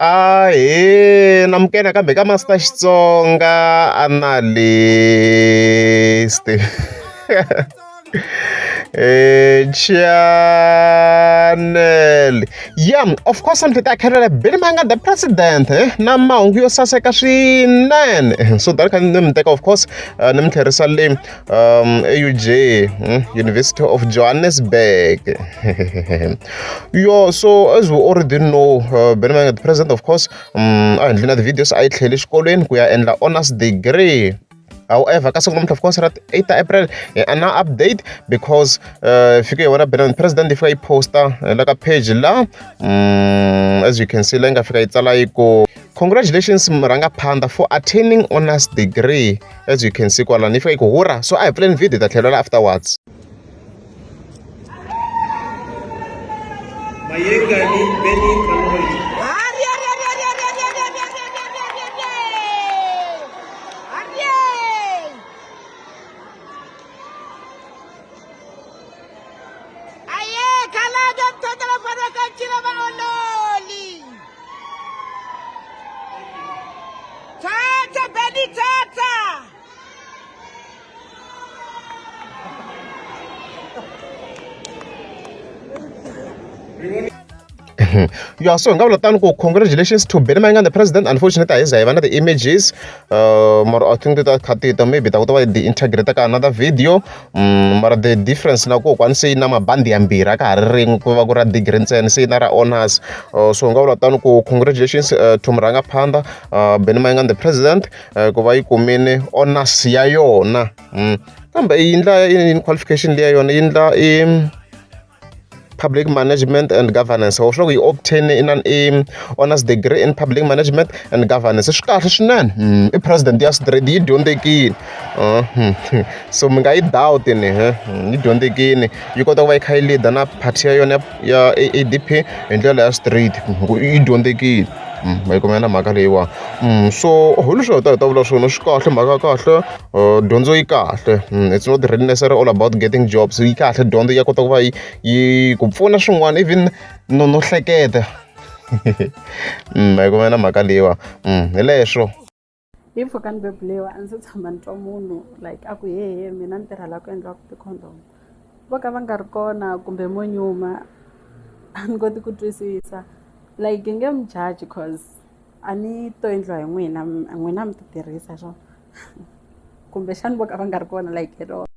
namukela kambe ka Master Xitsonga analyst. Channel. Yeah, of course I'm Takarela Bilmanga the president. Nama yo saseka swinene. So that can take of course Jerusalem AUJ University of Johannesburg. Yo, so as we already know, Bilmanga the president of course and the videos I tell you we are in the honors degree. However, of course, at 8 April, an update because if you want to be president, if I post like a page la, as you can see, it's like congratulations, Maranga Panda, for attaining honors degree. As you can see, if I go, so I plan video that afterwards. Mayengani, yeah, so congratulations to Mayengani the president. Unfortunately, I have the images. I think that maybe that the integrate another video. But the difference now one say nama bandi ambira ka ring ko va degree and say nara honors. So congratulations to Maranga Panda, Mayengani the president. Ko va ikumene honors ya yona. Kambe in qualification ya yona in public management and governance. Also, we obtain in an honors degree in public management and governance. The president just ready, don't take it. So, I doubt in it. You don't take it. You got to work highly than a party on your ADP and the last street. You don't take it. So it's not really necessarily all about getting jobs. Even no hleketa. If I can be player and sit some like aku mina ni tirha la ku endla ku ti-condom vo ka va nga ri kona kumbe mo nyuma a ni koti ku twisisa like nge mi judge cause a ni to endliwa hi n'wina mi ti tirhisa so kumbe xani vo ka va nga ri kona like at all.